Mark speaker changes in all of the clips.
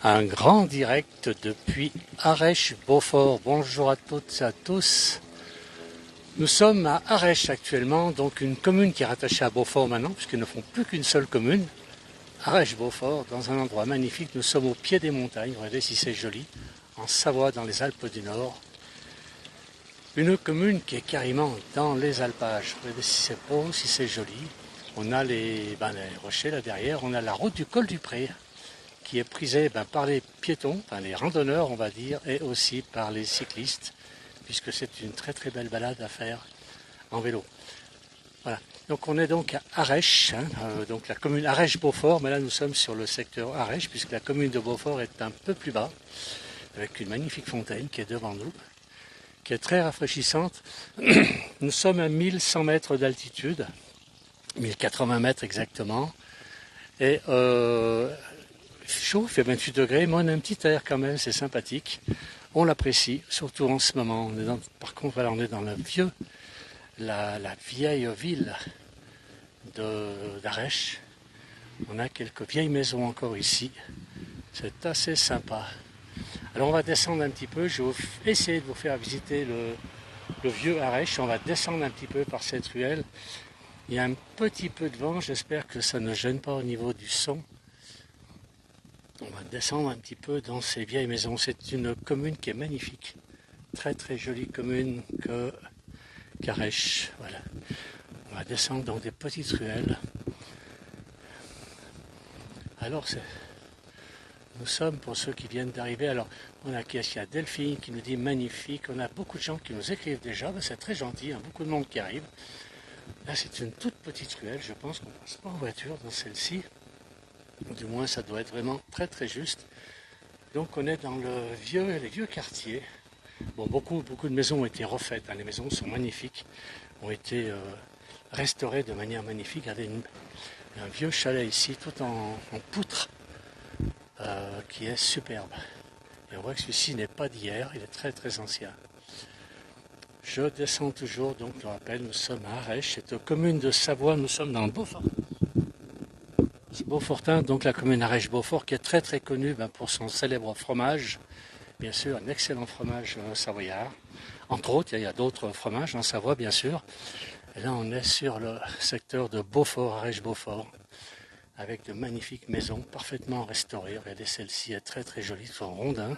Speaker 1: Un grand direct depuis Arèche-Beaufort. Bonjour à toutes et à tous. Nous sommes à Arèche actuellement, donc une commune qui est rattachée à Beaufort maintenant, puisqu'ils ne font plus qu'une seule commune. Arèche-Beaufort, dans un endroit magnifique. Nous sommes au pied des montagnes, regardez si c'est joli, en Savoie, dans les Alpes du Nord. Une commune qui est carrément dans les alpages. Regardez si c'est beau, si c'est joli. On a les rochers là derrière, on a la route du col du Pré, qui est prisée par les piétons, les randonneurs on va dire, et aussi par les cyclistes, puisque c'est une très très belle balade à faire en vélo. Voilà. Donc on est donc à Arèche, donc la commune Arèche-Beaufort, mais là nous sommes sur le secteur Arèche, puisque la commune de Beaufort est un peu plus bas, avec une magnifique fontaine qui est devant nous, qui est très rafraîchissante. Nous sommes à 1100 mètres d'altitude, 1080 mètres exactement, et chaud, il fait 28 degrés, mais on a un petit air quand même, c'est sympathique. On l'apprécie, surtout en ce moment. Par contre, voilà, on est dans la vieille ville d'Arèche. On a quelques vieilles maisons encore ici. C'est assez sympa. Alors on va descendre un petit peu. Je vais essayer de vous faire visiter le vieux Arèche. On va descendre un petit peu par cette ruelle. Il y a un petit peu de vent. J'espère que ça ne gêne pas au niveau du son. On va descendre un petit peu dans ces vieilles maisons. C'est une commune qui est magnifique. Très très jolie commune qu'Arèche. Voilà. On va descendre dans des petites ruelles. Alors nous sommes, pour ceux qui viennent d'arriver, alors on a ici à Delphine qui nous dit magnifique. On a beaucoup de gens qui nous écrivent déjà. C'est très gentil, beaucoup de monde qui arrive. Là c'est une toute petite ruelle. Je pense qu'on ne passe pas en voiture dans celle-ci. Du moins, ça doit être vraiment très très juste. Donc, on est dans les vieux quartiers. Bon, beaucoup de maisons ont été refaites. Les maisons sont magnifiques, ont été restaurées de manière magnifique. Regardez, un vieux chalet ici, tout en poutre, qui est superbe. Et on voit que celui-ci n'est pas d'hier, il est très très ancien. Je descends toujours, donc je rappelle, nous sommes à Arèche, c'est une commune de Savoie, nous sommes dans le Beaufort. Beaufortin, donc la commune Arèche-Beaufort, qui est très très connue pour son célèbre fromage, bien sûr, un excellent fromage savoyard. Entre autres, il y a d'autres fromages en Savoie, bien sûr. Et là, on est sur le secteur de Beaufort, Arèche-Beaufort, avec de magnifiques maisons parfaitement restaurées. Regardez, celle-ci est très très jolie, sont rondins.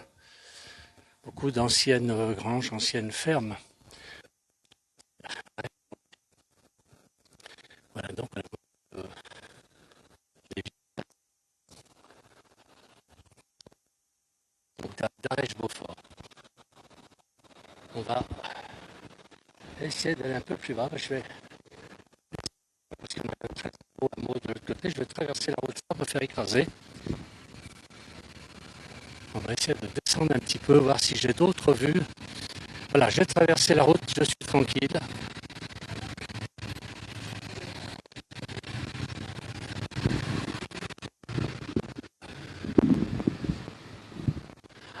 Speaker 1: Beaucoup d'anciennes granges, anciennes fermes. Voilà, donc d'Arèche-Beaufort. On va essayer d'aller un peu plus bas. Je vais, parce qu'il y a très beau hameau de l'autre côté, je vais traverser la route sans me faire écraser. On va essayer de descendre un petit peu, voir si j'ai d'autres vues. Voilà, j'ai traversé la route, je suis tranquille.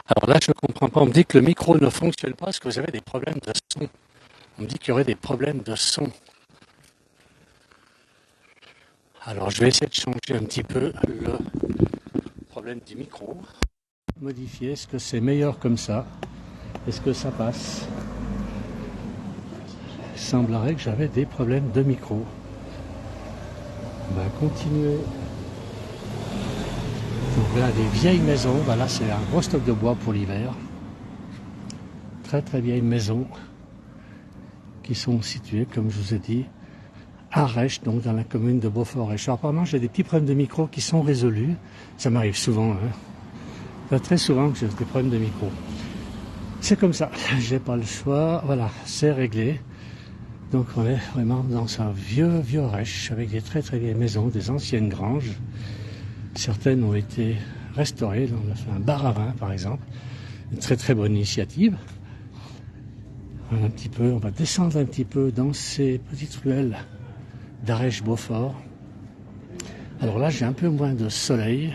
Speaker 1: Alors là, je ne comprends pas. On me dit que le micro ne fonctionne pas. Est-ce que vous avez des problèmes de son? On me dit qu'il y aurait des problèmes de son. Alors, je vais essayer de changer un petit peu le problème du micro. Modifier. Est-ce que c'est meilleur comme ça? Est-ce que ça passe? Il semblerait que j'avais des problèmes de micro. On va continuer. Donc là, des vieilles maisons. Voilà, c'est un gros stock de bois pour l'hiver. Très très vieilles maisons qui sont situées, comme je vous ai dit, à Arèche, donc dans la commune de Beaufort-Arèche. Apparemment, j'ai des petits problèmes de micro qui sont résolus. Ça m'arrive souvent. Très souvent que j'ai des problèmes de micro. C'est comme ça. J'ai pas le choix. Voilà, c'est réglé. Donc on est vraiment dans un vieux Arèche avec des très très vieilles maisons, des anciennes granges. Certaines ont été restaurées. On a fait un bar à vin, par exemple. Une très très bonne initiative. On va descendre un petit peu dans ces petites ruelles d'Arèche-Beaufort. Alors là, j'ai un peu moins de soleil.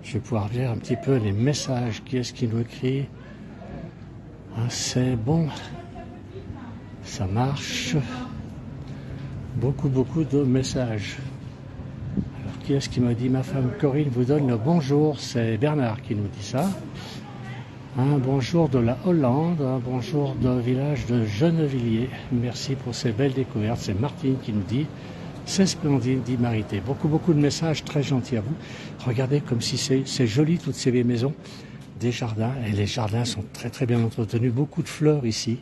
Speaker 1: Je vais pouvoir lire un petit peu les messages. Qui est-ce qui nous écrit? C'est bon. Ça marche. Beaucoup de messages. Alors, qui est-ce qui m'a dit? Ma femme Corinne vous donne le bonjour. C'est Bernard qui nous dit ça. Un bonjour de la Hollande, un bonjour du village de Gennevilliers. Merci pour ces belles découvertes. C'est Martine qui nous dit. C'est splendide, dit Marité. Beaucoup de messages très gentils à vous. Regardez comme si c'est joli toutes ces vieilles maisons. Des jardins, et les jardins sont très bien entretenus. Beaucoup de fleurs ici.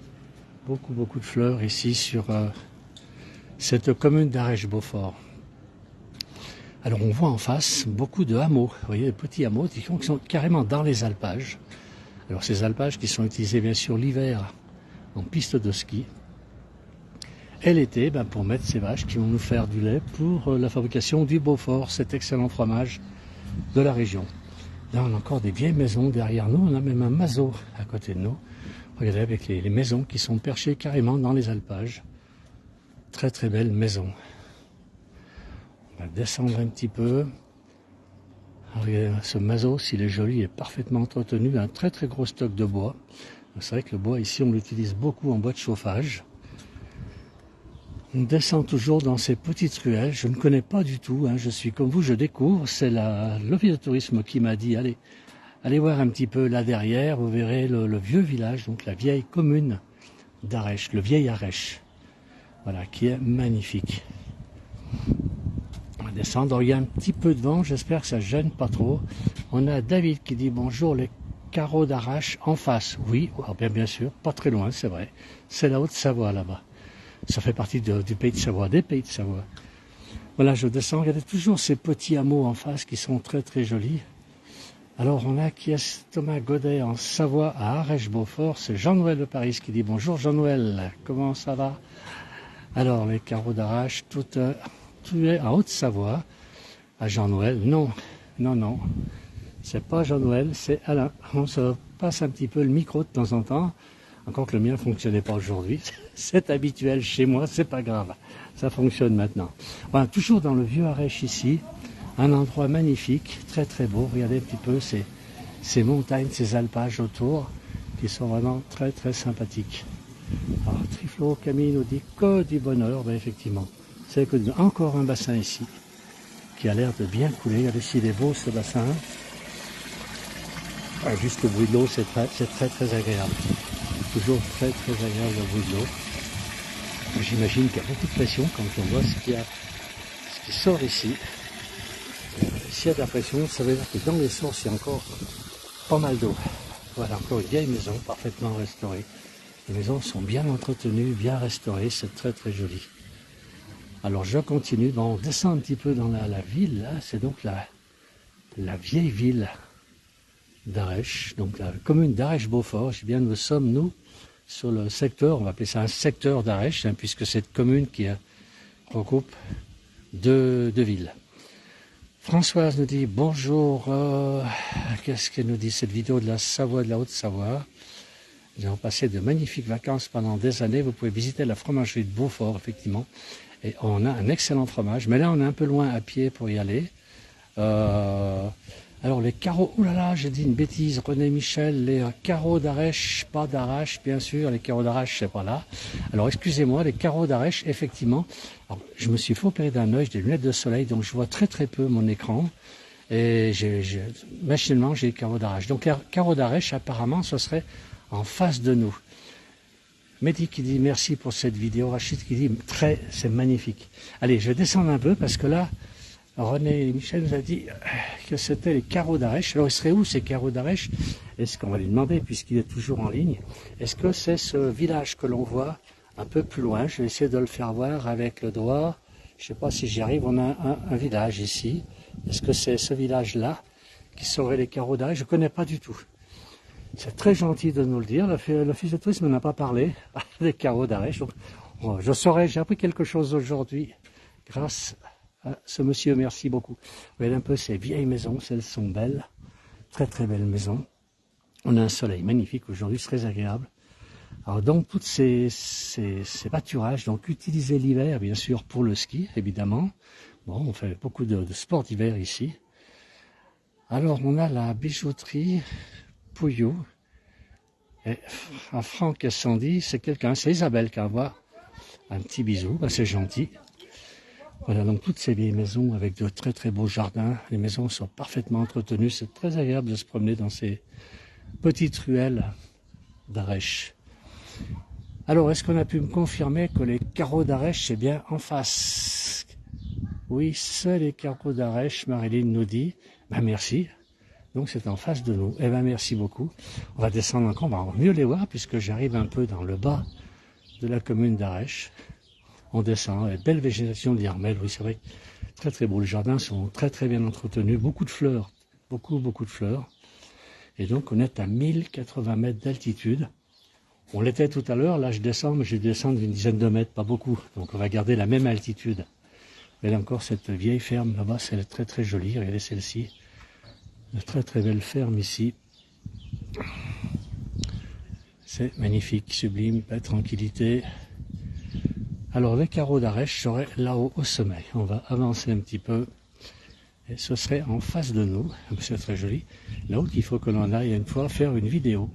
Speaker 1: Beaucoup de fleurs ici sur cette commune d'Arèche-Beaufort. Alors on voit en face beaucoup de hameaux. Vous voyez, des petits hameaux qui sont carrément dans les alpages. Alors ces alpages qui sont utilisés bien sûr l'hiver en piste de ski. Et l'été, pour mettre ces vaches qui vont nous faire du lait pour la fabrication du Beaufort, cet excellent fromage de la région. Là, on a encore des vieilles maisons derrière nous. On a même un mazo à côté de nous. Regardez avec les maisons qui sont perchées carrément dans les alpages. Très belles maisons. On va descendre un petit peu. Regardez, ce mazo, s'il est joli, il est parfaitement entretenu. Un très gros stock de bois. C'est vrai que le bois ici, on l'utilise beaucoup en bois de chauffage. On descend toujours dans ces petites ruelles. Je ne connais pas du tout. Je suis comme vous, je découvre. C'est l'office de tourisme qui m'a dit allez voir un petit peu là derrière. Vous verrez le vieux village, donc la vieille commune d'Arèche, le vieil Arèche. Voilà, qui est magnifique. On va descendre. Il y a un petit peu de vent. J'espère que ça ne gêne pas trop. On a David qui dit bonjour, les carreaux d'Arèche en face. Oui, bien sûr, pas très loin, c'est vrai. C'est la Haute-Savoie là-bas. Ça fait partie du pays de Savoie, des pays de Savoie. Voilà, je descends. Regardez toujours ces petits hameaux en face qui sont très jolis. Alors, on a qui est Thomas Godet en Savoie à Arèche-Beaufort. C'est Jean-Noël de Paris qui dit bonjour Jean-Noël, comment ça va? Alors, les carreaux d'Arèche, tout est en Haute-Savoie. À Jean-Noël, non. C'est pas Jean-Noël, c'est Alain. On se passe un petit peu le micro de temps en temps. Encore que le mien ne fonctionnait pas aujourd'hui. C'est habituel chez moi, c'est pas grave. Ça fonctionne maintenant. Voilà, toujours dans le vieux Arèche ici. Un endroit magnifique, très beau. Regardez un petit peu ces montagnes, ces alpages autour, qui sont vraiment très sympathiques. Alors, Triflo Camille nous dit que du bonheur. Effectivement, c'est que encore un bassin ici, qui a l'air de bien couler. Regardez s'il est beau ce bassin. Juste le bruit de l'eau, c'est très agréable. Toujours très agréable le bruit de l'eau. J'imagine qu'il y a beaucoup de pression quand on voit ce qui sort ici. S'il y a de la pression, ça veut dire que dans les sources, il y a encore pas mal d'eau. Voilà, encore une vieille maison parfaitement restaurée. Les maisons sont bien entretenues, bien restaurées, c'est très joli. Alors je continue, on descend un petit peu dans la ville, là, c'est donc la vieille ville d'Arèche, donc la commune d'Arèche-Beaufort. Nous sommes, nous, sur le secteur, on va appeler ça un secteur d'Arèche, puisque cette commune qui regroupe deux villes. Françoise nous dit bonjour, qu'est-ce qu'elle nous dit, cette vidéo de la Savoie, de la Haute-Savoie. Nous avons passé de magnifiques vacances pendant des années. Vous pouvez visiter la fromagerie de Beaufort, effectivement. Et on a un excellent fromage, mais là on est un peu loin à pied pour y aller. Alors les carreaux, oulala, j'ai dit une bêtise, René Michel, les carreaux d'Arèche, pas d'Arèche, bien sûr, les carreaux d'Arèche, c'est pas là. Alors excusez-moi, les carreaux d'Arèche, effectivement, alors, je me suis fait opérer d'un œil, j'ai des lunettes de soleil, donc je vois très peu mon écran, et machinalement j'ai les carreaux d'Arèche. Donc les carreaux d'Arèche, apparemment, ce serait en face de nous. Mehdi qui dit merci pour cette vidéo, Rachid qui dit c'est magnifique. Allez, je vais descendre un peu parce que là, René Michel nous a dit que c'était les carreaux d'Arèche. Alors, ils seraient où ces carreaux d'Arèche? Est-ce qu'on va lui demander, puisqu'il est toujours en ligne? Est-ce que c'est ce village que l'on voit un peu plus loin? Je vais essayer de le faire voir avec le doigt. Je ne sais pas si j'y arrive. On a un village ici. Est-ce que c'est ce village-là qui serait les carreaux d'Arèche? Je ne connais pas du tout. C'est très gentil de nous le dire. L'office de tourisme n'a pas parlé des carreaux d'Arèche. Donc, je saurais, j'ai appris quelque chose aujourd'hui grâce à ce monsieur, merci beaucoup. Vous voyez un peu ces vieilles maisons, elles sont belles, très belles maisons. On a un soleil magnifique aujourd'hui, très agréable. Alors donc, tous ces pâturages, donc utilisés l'hiver, bien sûr, pour le ski, évidemment. Bon, on fait beaucoup de sports d'hiver ici. Alors, on a la bijouterie Pouillou. Et à Franck et Sandy, c'est quelqu'un, c'est Isabelle qui envoie un petit bisou, c'est gentil. Voilà, donc toutes ces vieilles maisons avec de très très beaux jardins. Les maisons sont parfaitement entretenues. C'est très agréable de se promener dans ces petites ruelles d'Arèche. Alors, est-ce qu'on a pu me confirmer que les carreaux d'Arèche, c'est bien en face? Oui, c'est les carreaux d'Arèche, Marilyn nous dit. Ben merci. Donc c'est en face de nous. Eh ben merci beaucoup. On va descendre encore, on va mieux les voir puisque j'arrive un peu dans le bas de la commune d'Arèche. On descend, belle végétation d'Yarmel, oui c'est vrai, très très beau. Les jardins sont très très bien entretenus, beaucoup de fleurs, beaucoup de fleurs. Et donc on est à 1080 mètres d'altitude. On l'était tout à l'heure, là je descends, mais je descends d'une dizaine de mètres, pas beaucoup. Donc on va garder la même altitude. Et là encore cette vieille ferme là-bas, c'est très très jolie, regardez celle-ci. Une très très belle ferme ici. C'est magnifique, sublime, belle tranquillité. Alors les carreaux d'Arèche seraient là-haut au sommet. On va avancer un petit peu. Et ce serait en face de nous. C'est très joli. Là-haut qu'il faut que l'on aille une fois faire une vidéo.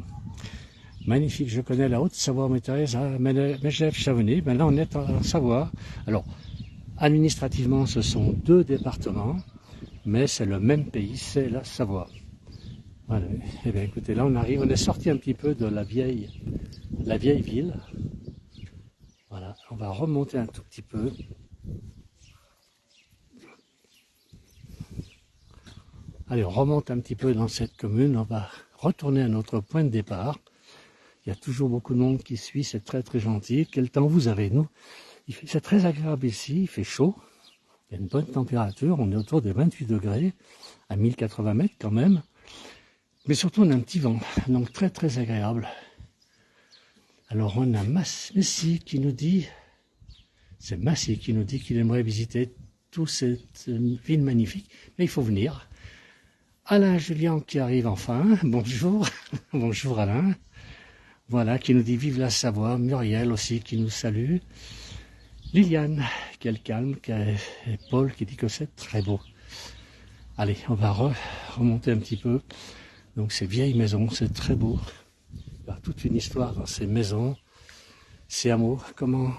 Speaker 1: Magnifique, je connais la Haute-Savoie, Thérèse, à Megève-Chavonnet. Ben là on est en Savoie. Alors, administrativement ce sont deux départements, mais c'est le même pays, c'est la Savoie. Voilà. Eh bien écoutez, là on arrive, on est sorti un petit peu de la vieille ville. Voilà, on va remonter un tout petit peu. Allez, on remonte un petit peu dans cette commune, on va retourner à notre point de départ. Il y a toujours beaucoup de monde qui suit, c'est très très gentil. Quel temps vous avez, nous? C'est très agréable ici, il fait chaud, il y a une bonne température, on est autour des 28 degrés, à 1080 mètres quand même. Mais surtout on a un petit vent, donc très très agréable. Alors on a Messi qui nous dit, c'est Massy qui nous dit qu'il aimerait visiter toute cette ville magnifique, mais il faut venir. Alain Julien qui arrive enfin, bonjour, bonjour Alain. Voilà, qui nous dit vive la Savoie, Muriel aussi qui nous salue. Liliane, quel calme, et Paul qui dit que c'est très beau. Allez, on va remonter un petit peu. Donc ces vieilles maisons, c'est très beau. Il y a toute une histoire dans ces maisons, ces hameaux. Comment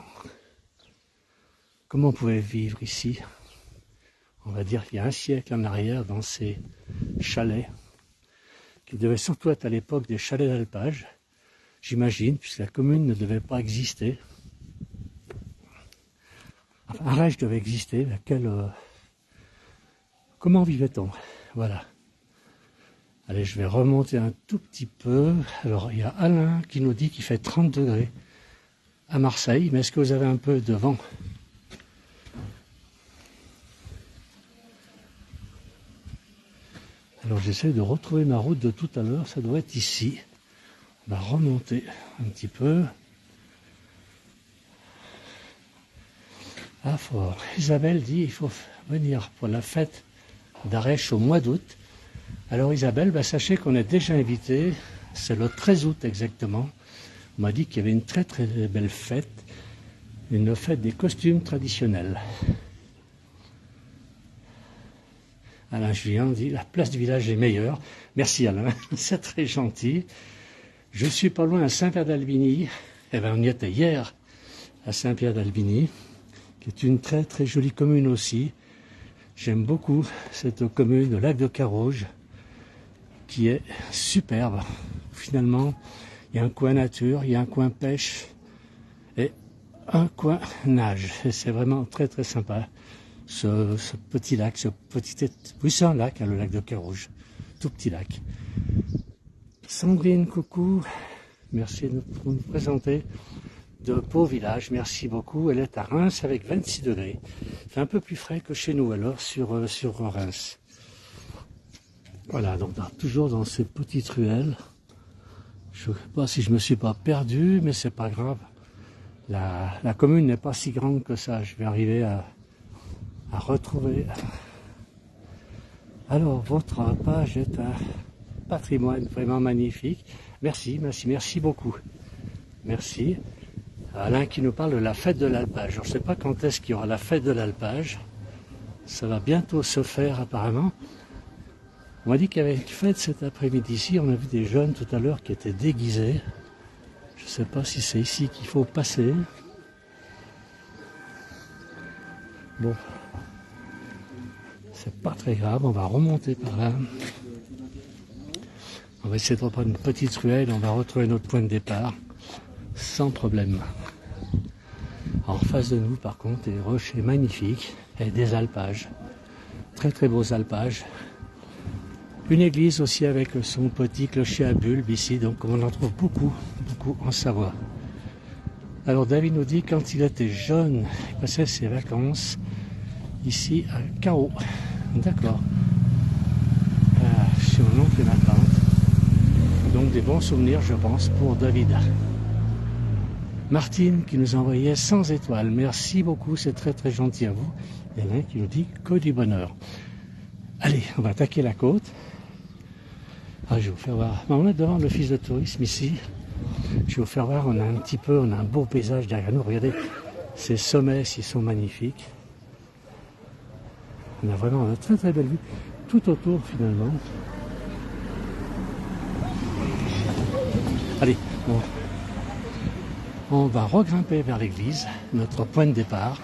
Speaker 1: on pouvait vivre ici? On va dire qu'il y a un siècle en arrière dans ces chalets, qui devaient surtout être à l'époque des chalets d'alpage, j'imagine, puisque la commune ne devait pas exister. Enfin, Arèche devait exister, laquelle... Comment vivait-on? Voilà. Allez, je vais remonter un tout petit peu. Alors, il y a Alain qui nous dit qu'il fait 30 degrés à Marseille, mais est-ce que vous avez un peu de vent? Alors, j'essaie de retrouver ma route de tout à l'heure, ça doit être ici. On va remonter un petit peu. Ah, fort. Isabelle dit qu'il faut venir pour la fête d'Arèche au mois d'août. Alors Isabelle, sachez qu'on est déjà invité, c'est le 13 août exactement. On m'a dit qu'il y avait une très très belle fête, une fête des costumes traditionnels. Alain Julien dit la place du village est meilleure. Merci Alain, c'est très gentil. Je suis pas loin à Saint-Pierre d'Albigny. Eh bien on y était hier à Saint-Pierre d'Albigny, qui est une très très jolie commune aussi. J'aime beaucoup cette commune, le lac de Carouge, qui est superbe. Finalement, il y a un coin nature, il y a un coin pêche et un coin nage. Et c'est vraiment très très sympa. Ce petit lac, oui c'est un lac, le lac de Carouge, tout petit lac. Sandrine, coucou, merci de nous présenter de beau village, merci beaucoup. Elle est à Reims avec 26 degrés. C'est un peu plus frais que chez nous alors sur Reims. Voilà, donc toujours dans ces petites ruelles. Je ne sais pas si je me suis pas perdu, mais c'est pas grave. La commune n'est pas si grande que ça. Je vais arriver à retrouver. Alors, votre page est un patrimoine vraiment magnifique. Merci beaucoup. Merci. Alain qui nous parle de la fête de l'alpage. Je ne sais pas quand est-ce qu'il y aura la fête de l'alpage. Ça va bientôt se faire apparemment. On m'a dit qu'il y avait une fête cet après-midi ici. On a vu des jeunes tout à l'heure qui étaient déguisés. Je ne sais pas si c'est ici qu'il faut passer. Bon, c'est pas très grave, on va remonter par là. On va essayer de reprendre une petite ruelle, on va retrouver notre point de départ sans problème. En face de nous, par contre, des rochers magnifiques et des alpages. Très très beaux alpages. Une église aussi avec son petit clocher à bulbe ici, donc on en trouve beaucoup en Savoie. Alors David nous dit quand il était jeune, il passait ses vacances ici à Carreau. D'accord. Chez mon oncle et ma tante. Donc des bons souvenirs, je pense, pour David. Martine qui nous envoyait 100 étoiles. Merci beaucoup, c'est très très gentil à vous. Il y en a un qui nous dit que du bonheur. Allez, on va attaquer la côte. Ah, je vais vous faire voir. On est devant l'office de tourisme ici. Je vais vous faire voir, on a un beau paysage derrière nous. Regardez, ces sommets s'ils sont magnifiques. On a vraiment une très très belle vue tout autour finalement. Allez, bon. On va regrimper vers l'église, notre point de départ.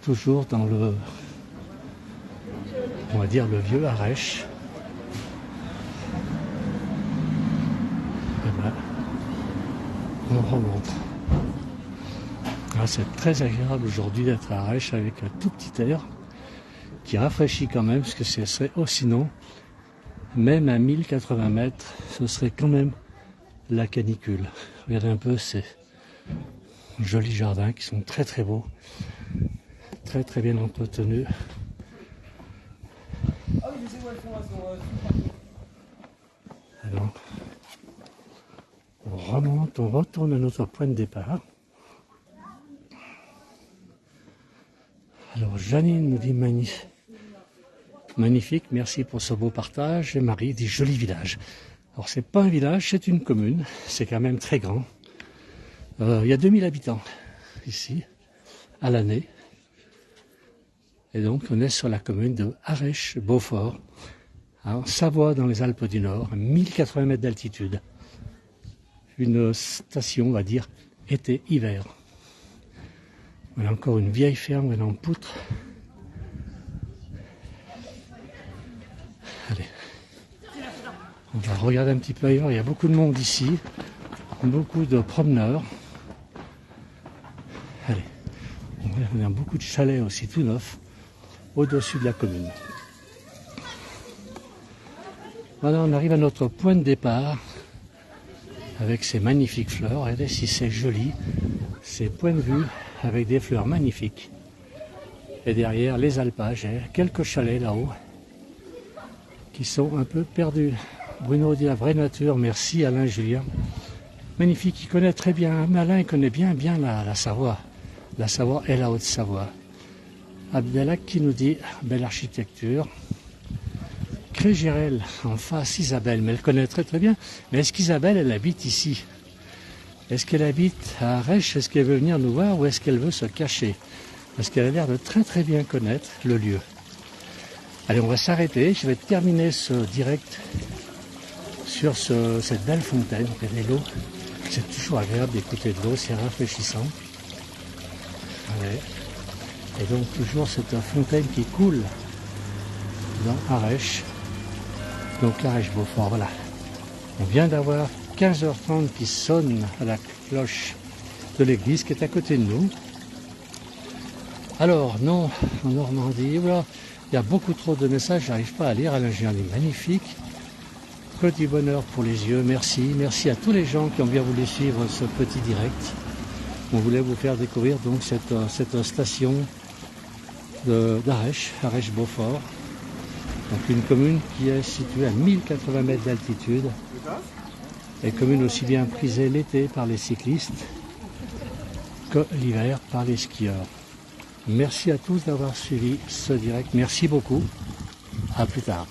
Speaker 1: Toujours dans le, on va dire, le vieux Arèche. Et ben, on remonte. Ah, c'est très agréable aujourd'hui d'être à Arèche avec un tout petit air qui rafraîchit quand même, parce que ce serait, oh sinon, même à 1080 mètres, ce serait quand même la canicule. Regardez un peu ces jolis jardins qui sont très très beaux, très très bien entretenus. Alors, on remonte, on retourne à notre point de départ. Alors Janine nous dit magnifique, merci pour ce beau partage. Et Marie dit joli village. Alors c'est pas un village, c'est une commune, c'est quand même très grand. Il y a 2000 habitants ici, à l'année. Et donc on est sur la commune de Arèche-Beaufort, en Savoie dans les Alpes du Nord, à 1080 mètres d'altitude. Une station, on va dire, été-hiver. On a encore une vieille ferme, on est en poutre. Allez. On va regarder un petit peu ailleurs, il y a beaucoup de monde ici, beaucoup de promeneurs. Allez, on a beaucoup de chalets aussi tout neufs au-dessus de la commune. Voilà, on arrive à notre point de départ avec ces magnifiques fleurs. Regardez si c'est joli, ces points de vue avec des fleurs magnifiques. Et derrière les alpages, et quelques chalets là-haut qui sont un peu perdus. Bruno dit la vraie nature, merci Alain Julien. Magnifique, il connaît très bien, Alain il connaît bien la Savoie. La Savoie et la Haute-Savoie. Abdelak qui nous dit belle architecture. Crégérel en face, Isabelle, mais elle connaît très très bien. Mais est-ce qu'Isabelle, elle habite ici? Est-ce qu'elle habite à Arèche? Est-ce qu'elle veut venir nous voir ou est-ce qu'elle veut se cacher? Parce qu'elle a l'air de très très bien connaître le lieu. Allez, on va s'arrêter. Je vais terminer ce direct sur cette belle fontaine. Regardez l'eau. C'est toujours agréable d'écouter de l'eau, c'est rafraîchissant. Ouais. Et donc toujours cette fontaine qui coule dans Arèche. Donc l'Arèche-Beaufort, voilà. On vient d'avoir 15h30 qui sonne à la cloche de l'église qui est à côté de nous. Alors, non, en Normandie, voilà, il y a beaucoup trop de messages, j'arrive pas à lire. Alain Julien dit magnifique. Que du bonheur pour les yeux, merci. Merci à tous les gens qui ont bien voulu suivre ce petit direct. On voulait vous faire découvrir donc cette station d'Arèche, Arèche-Beaufort. Donc une commune qui est située à 1080 mètres d'altitude. Et commune aussi bien prisée l'été par les cyclistes que l'hiver par les skieurs. Merci à tous d'avoir suivi ce direct. Merci beaucoup. À plus tard.